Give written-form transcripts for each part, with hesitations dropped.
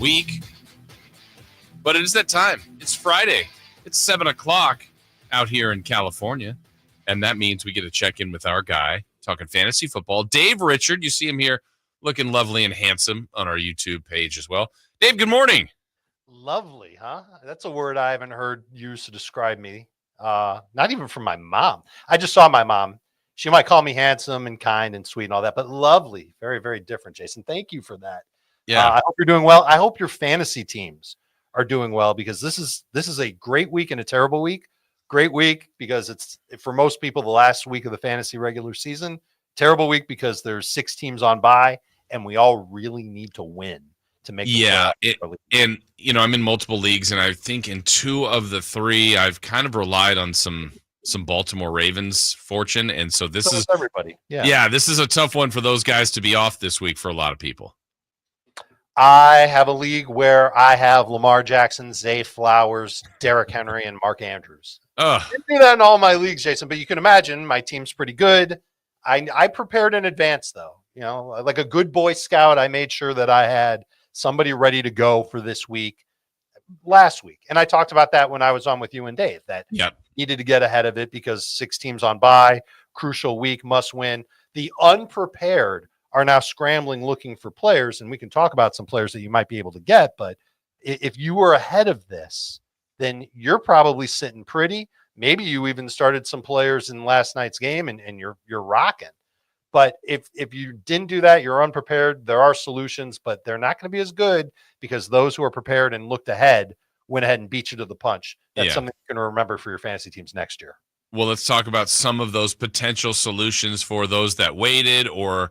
week. But it is that time. It's Friday. It's 7 o'clock out here in California. And that means we get to check in with our guy talking fantasy football, Dave Richard. You see him here looking lovely and handsome on our YouTube page as well. Dave, good morning. Lovely, huh? That's a word I haven't heard used to describe me. Not even from my mom. I just saw my mom. She might call me handsome and kind and sweet and all that, but lovely. Very, very different, Jason. Thank you for that. Yeah. I hope you're doing well. I hope your fantasy teams are doing well, because this is a great week and a terrible week. Great week because it's, for most people, the last week of the fantasy regular season. Terrible week because there's 6 teams on bye and we all really need to win to make and I'm in multiple leagues, and I think in 2 of the 3 I've kind of relied on some Baltimore Ravens fortune, and so this is everybody. This is a tough one for those guys to be off this week for a lot of people. I have a league where I have Lamar Jackson, Zay Flowers, Derrick Henry, and Mark Andrews. I didn't do that in all my leagues, Jason, but you can imagine my team's pretty good. I prepared in advance, though. Like a good Boy Scout, I made sure that I had somebody ready to go for this week, last week. And I talked about that when I was on with you and Dave, that needed to get ahead of it because 6 teams on bye, crucial week, must win. The unprepared are now scrambling, looking for players. And we can talk about some players that you might be able to get. But if you were ahead of this, then you're probably sitting pretty. Maybe you even started some players in last night's game and you're rocking. But if you didn't do that, you're unprepared. There are solutions, but they're not going to be as good because those who are prepared and looked ahead went ahead and beat you to the punch. That's something you're going to remember for your fantasy teams next year. Well, let's talk about some of those potential solutions for those that waited or,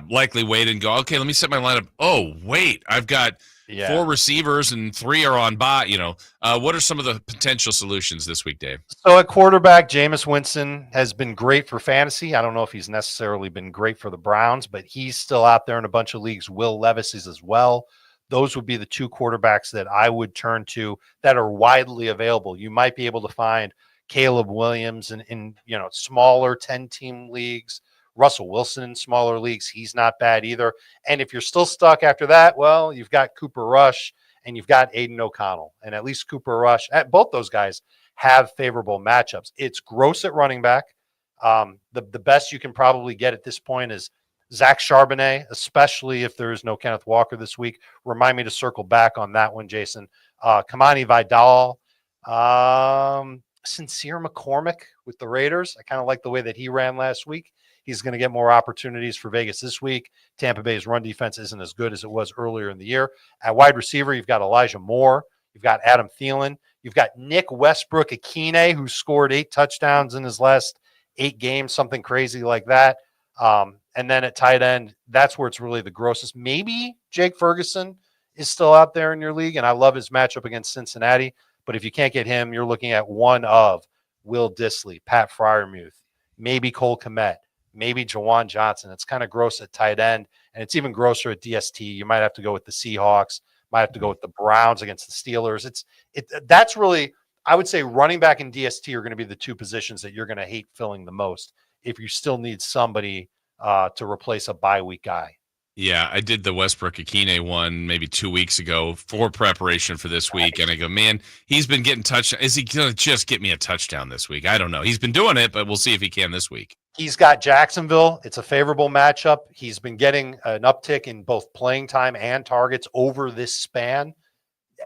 likely waited and go, okay, let me set my lineup. Oh, wait, I've got 4 receivers and 3 are on bye. What are some of the potential solutions this week, Dave? So at quarterback, Jameis Winston has been great for fantasy. I don't know if he's necessarily been great for the Browns, but he's still out there in a bunch of leagues. Will Levis is as well. Those would be the 2 quarterbacks that I would turn to that are widely available. You might be able to find Caleb Williams in smaller 10-team leagues. Russell Wilson in smaller leagues, he's not bad either. And if you're still stuck after that, well, you've got Cooper Rush and you've got Aiden O'Connell. And at least Cooper Rush, both those guys have favorable matchups. It's gross at running back. The best you can probably get at this point is Zach Charbonnet, especially if there is no Kenneth Walker this week. Remind me to circle back on that one, Jason. Kamani Vidal, Sincere McCormick with the Raiders. I kind of like the way that he ran last week. He's going to get more opportunities for Vegas this week. Tampa Bay's run defense isn't as good as it was earlier in the year. At wide receiver, you've got Elijah Moore. You've got Adam Thielen. You've got Nick Westbrook-Akine, who scored 8 touchdowns in his last 8 games, something crazy like that. And then at tight end, that's where it's really the grossest. Maybe Jake Ferguson is still out there in your league, and I love his matchup against Cincinnati. But if you can't get him, you're looking at one of Will Dissly, Pat Freiermuth, maybe Cole Kmet, maybe Jawan Johnson. It's kind of gross at tight end, and it's even grosser at DST. You might have to go with the Seahawks, might have to go with the Browns against the Steelers. That's really, I would say, running back and DST are going to be the 2 positions that you're going to hate filling the most if you still need somebody to replace a bye week guy. Yeah, I did the Westbrook-Akine one maybe 2 weeks ago for preparation for this week, and I go, man, he's been getting touchdowns. Is he going to just get me a touchdown this week? I don't know. He's been doing it, but we'll see if he can this week. He's got Jacksonville. It's a favorable matchup. He's been getting an uptick in both playing time and targets over this span.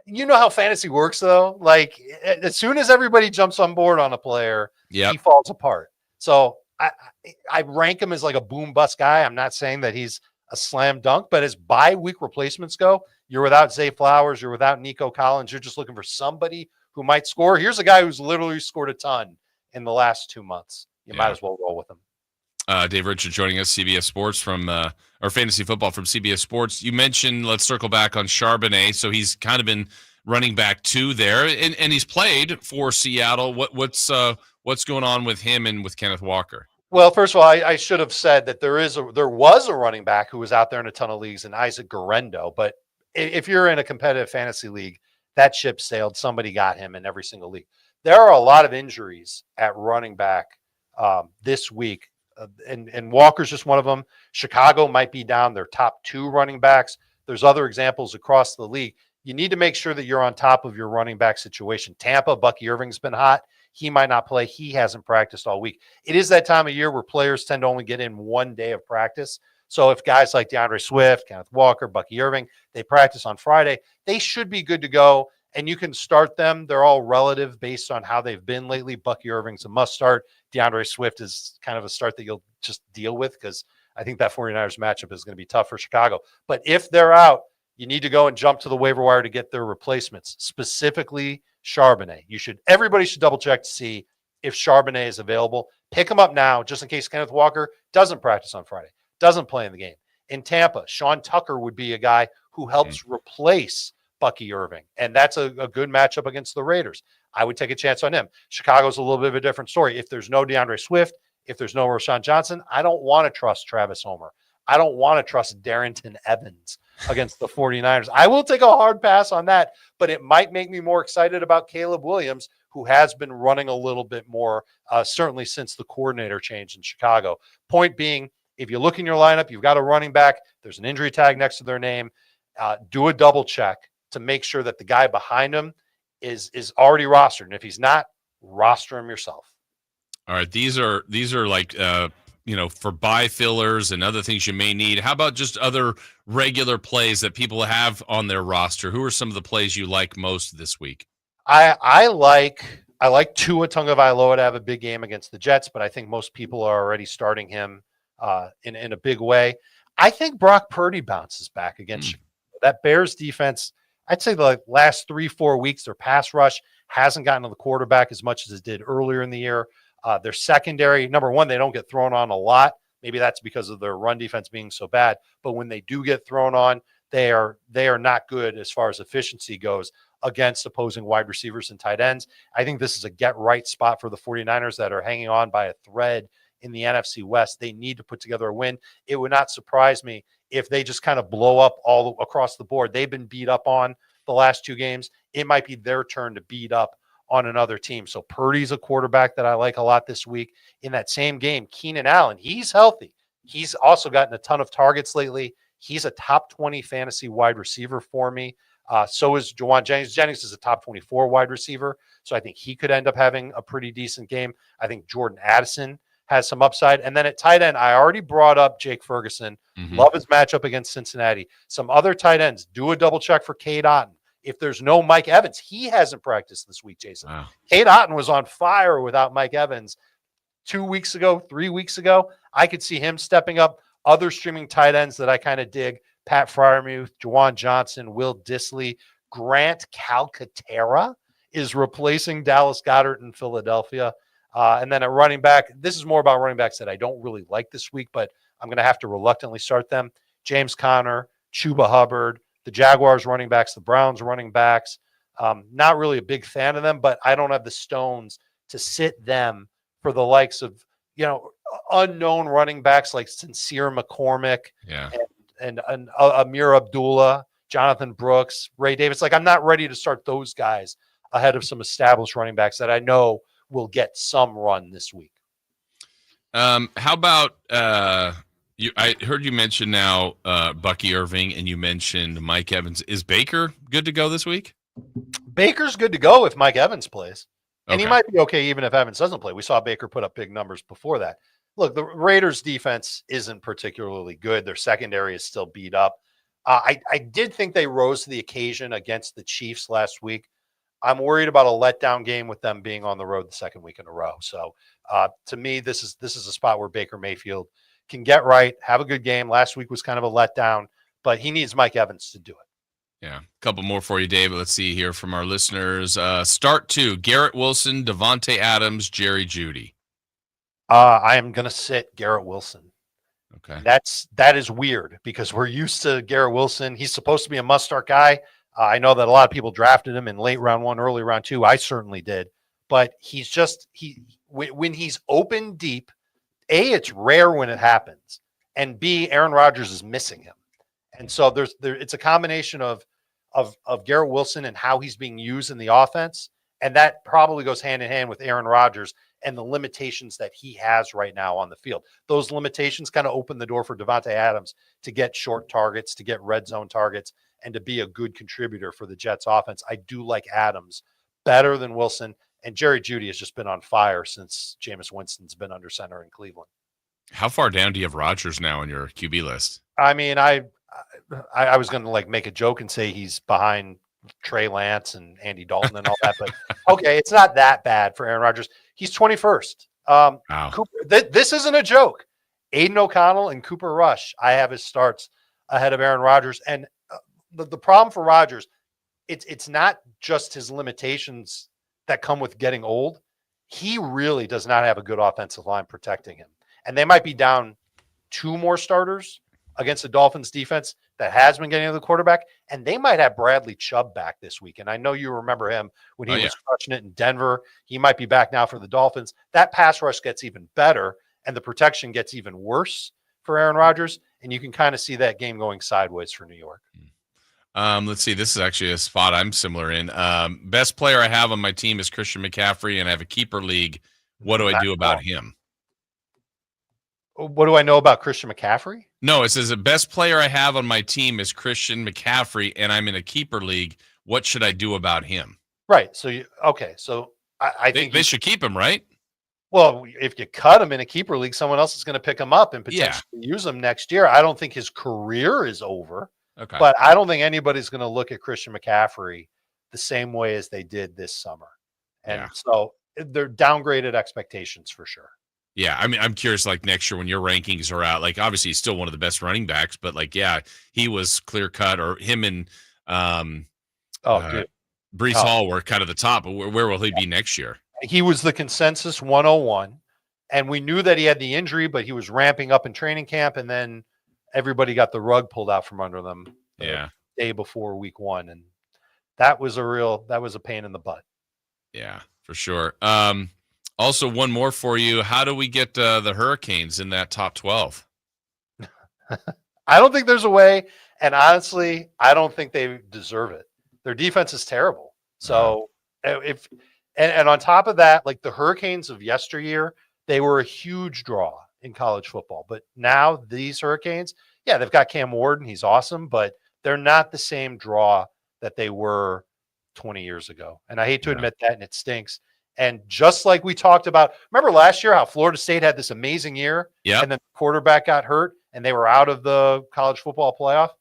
You know how fantasy works, though? Like, as soon as everybody jumps on board on a player, he falls apart. So I rank him as like a boom-bust guy. I'm not saying that he's a slam dunk, but as bye week replacements go, you're without Zay Flowers, you're without Nico Collins, you're just looking for somebody who might score. Here's a guy who's literally scored a ton in the last 2 months. You might as well roll with him. Dave Richard joining us, CBS Sports or fantasy football from CBS Sports. You mentioned, let's circle back on Charbonnet. So he's kind of been running back 2 there, and he's played for Seattle. What's going on with him and with Kenneth Walker? Well, first of all, I should have said that there was a running back who was out there in a ton of leagues, and Isaac Guerrero. But if you're in a competitive fantasy league, that ship sailed. Somebody got him in every single league. There are a lot of injuries at running back this week, and Walker's just one of them. Chicago might be down their top 2 running backs. There's other examples across the league. You need to make sure that you're on top of your running back situation. Tampa, Bucky Irving's been hot. He might not play. He hasn't practiced all week. It is that time of year where players tend to only get in one day of practice. So if guys like DeAndre Swift, Kenneth Walker, Bucky Irving, they practice on Friday, they should be good to go. And you can start them. They're all relative based on how they've been lately. Bucky Irving's a must start. DeAndre Swift is kind of a start that you'll just deal with because I think that 49ers matchup is going to be tough for Chicago. But if they're out, you need to go and jump to the waiver wire to get their replacements, specifically Charbonnet. Everybody should double check to see if Charbonnet is available. Pick him up now, just in case Kenneth Walker doesn't practice on Friday, doesn't play in the game. In Tampa, Sean Tucker would be a guy who helps replace Bucky Irving, and that's a good matchup against the Raiders. I would take a chance on him. Chicago's a little bit of a different story. If there's no DeAndre Swift, if there's no Rashawn Johnson, I don't want to trust Travis Homer. I don't want to trust Darrington Evans against the 49ers. I will take a hard pass on that, but it might make me more excited about Caleb Williams, who has been running a little bit more, certainly since the coordinator change in Chicago. Point being, if you look in your lineup, you've got a running back, there's an injury tag next to their name, do a double check to make sure that the guy behind him is already rostered. And if he's not, roster him yourself. All right. These are like, for buy fillers and other things you may need. How about just other regular plays that people have on their roster? Who are some of the plays you like most this week? I like Tua Tagovailoa to have a big game against the Jets, but I think most people are already starting him in a big way. I think Brock Purdy bounces back against that Bears defense. I'd say the last 3-4 weeks, their pass rush hasn't gotten to the quarterback as much as it did earlier in the year. Their secondary, number one, they don't get thrown on a lot. Maybe that's because of their run defense being so bad. But when they do get thrown on, they are not good as far as efficiency goes against opposing wide receivers and tight ends. I think this is a get-right spot for the 49ers that are hanging on by a thread in the NFC West. They need to put together a win. It would not surprise me if they just kind of blow up all across the board. They've been beat up on the last two games. It might be their turn to beat up on another team. So Purdy's a quarterback that I like a lot this week. In that same game, Keenan Allen, he's healthy. He's also gotten a ton of targets lately. He's a top 20 fantasy wide receiver for me. So is Juwan Jennings. Jennings is a top 24 wide receiver. So I think he could end up having a pretty decent game. I think Jordan Addison has some upside. And then at tight end, I already brought up Jake Ferguson. Love his matchup against Cincinnati. Some other tight ends, do a double check for Cade Otton. If there's no Mike Evans, he hasn't practiced this week, Jason. Wow. Cade Otton was on fire without Mike Evans 2 weeks ago, 3 weeks ago. I could see him stepping up. Other streaming tight ends that I kind of dig, Pat Freiermuth, Juwan Johnson, Will Dissly, Grant Calcaterra is replacing Dallas Goedert in Philadelphia. And then at running back, this is more about running backs that I don't really like this week, but I'm going to have to reluctantly start them. James Conner, Chuba Hubbard, the Jaguars running backs, the Browns running backs. Not really a big fan of them, but I don't have the stones to sit them for the likes of, unknown running backs like Sincere McCormick and Amir Abdullah, Jonathan Brooks, Ray Davis. Like, I'm not ready to start those guys ahead of some established running backs that I know will get some run this week. How about I heard you mention now Bucky Irving, and you mentioned Mike Evans. Is Baker good to go this week? Baker's good to go if Mike Evans plays. And he might be okay even if Evans doesn't play. We saw Baker put up big numbers before that. Look, the Raiders' defense isn't particularly good. Their secondary is still beat up. I did think they rose to the occasion against the Chiefs last week. I'm worried about a letdown game with them being on the road the second week in a row. So to me, this is a spot where Baker Mayfield can get right, have a good game. Last week was kind of a letdown, but he needs Mike Evans to do it. Yeah, a couple more for you, Dave. Let's see here from our listeners. Start two: Garrett Wilson, Devontae Adams, Jerry Jeudy. I am going to sit Garrett Wilson. Okay, that is weird because we're used to Garrett Wilson. He's supposed to be a must-start guy. I know that a lot of people drafted him in late round 1, early round 2. I certainly did, but when he's open deep, A, it's rare when it happens, and B, Aaron Rodgers is missing him. And so it's a combination of Garrett Wilson and how he's being used in the offense And that probably goes hand in hand with Aaron Rodgers and the limitations that he has right now on the field. Those limitations kind of open the door for Devontae Adams to get short targets, to get red zone targets, and to be a good contributor for the Jets offense. I do like Adams better than Wilson, and Jerry Jeudy has just been on fire since Jameis Winston's been under center in Cleveland. How far down do you have Rodgers now on your QB list? I mean, I was going to like make a joke and say he's behind Trey Lance and Andy Dalton and all that, but okay, it's not that bad for Aaron Rodgers. He's 21st. Wow. This isn't a joke. Aiden O'Connell and Cooper Rush, I have his starts ahead of Aaron Rodgers. And the problem for Rodgers, it's not just his limitations that come with getting old. He really does not have a good offensive line protecting him. And they might be down 2 more starters against the Dolphins defense that has been getting to the quarterback, and they might have Bradley Chubb back this week. And I know you remember him when he was crushing it in Denver. He might be back now for the Dolphins. That pass rush gets even better, and the protection gets even worse for Aaron Rodgers, and you can kind of see that game going sideways for New York. Let's see. This is actually a spot I'm similar in. Best player I have on my team is Christian McCaffrey, and I have a keeper league. What do I do about him? What do I know about Christian McCaffrey? No, it says the best player I have on my team is Christian McCaffrey, and I'm in a keeper league. What should I do about him? Right. So, So I think they should keep him, right? Well, if you cut him in a keeper league, someone else is going to pick him up and potentially use him next year. I don't think his career is over. Okay. But I don't think anybody's going to look at Christian McCaffrey the same way as they did this summer. And so they're downgraded expectations for sure. Yeah, I mean, I'm curious, like, next year when your rankings are out, like, obviously he's still one of the best running backs, but, like, yeah, he was clear-cut, or him and Breece Hall were kind of the top, but where will he be next year? He was the consensus 101, and we knew that he had the injury, but he was ramping up in training camp, and then everybody got the rug pulled out from under them the day before week 1, and that was a pain in the butt. Yeah, for sure. Also, one more for you. How do we get the Hurricanes in that top 12? I don't think there's a way, and honestly, I don't think they deserve it. Their defense is terrible. So and on top of that, like the Hurricanes of yesteryear, they were a huge draw in college football. But now these Hurricanes, they've got Cam Ward, and he's awesome, but they're not the same draw that they were 20 years ago. And I hate to admit that, and it stinks. And just like we talked about, remember last year how Florida State had this amazing year, and then the quarterback got hurt, and they were out of the college football playoff?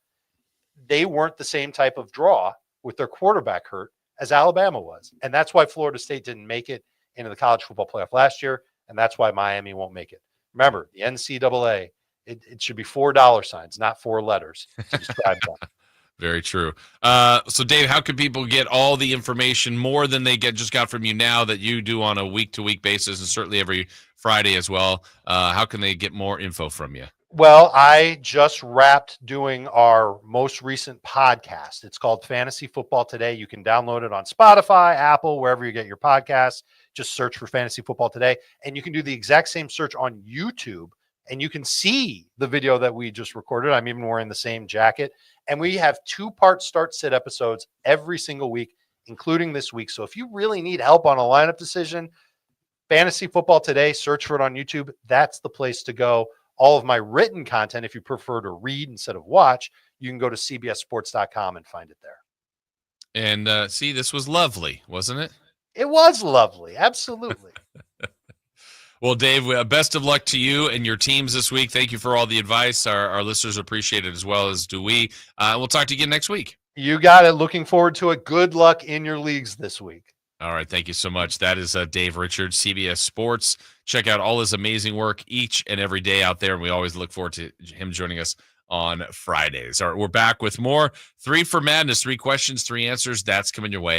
They weren't the same type of draw with their quarterback hurt as Alabama was. And that's why Florida State didn't make it into the college football playoff last year, and that's why Miami won't make it. Remember, the NCAA, it should be $4, not 4 letters to describe that. Very true. So, Dave, how can people get all the information more than they just got from you now that you do on a week-to-week basis, and certainly every Friday as well? How can they get more info from you? Well, I just wrapped doing our most recent podcast. It's called Fantasy Football Today. You can download it on Spotify, Apple, wherever you get your podcasts. Just search for Fantasy Football Today. And you can do the exact same search on YouTube, and you can see the video that we just recorded. I'm even wearing the same jacket. And we have 2-part start-sit episodes every single week, including this week. So if you really need help on a lineup decision, Fantasy Football Today, search for it on YouTube. That's the place to go. All of my written content, if you prefer to read instead of watch, you can go to cbssports.com and find it there. And see, this was lovely, wasn't it? It was lovely. Absolutely. Well, Dave, best of luck to you and your teams this week. Thank you for all the advice. Our listeners appreciate it as well as do we. We'll talk to you again next week. You got it. Looking forward to it. Good luck in your leagues this week. All right. Thank you so much. That is Dave Richards, CBS Sports. Check out all his amazing work each and every day out there. And we always look forward to him joining us on Fridays. All right. We're back with more 3 for Madness, 3 questions, 3 answers. That's coming your way.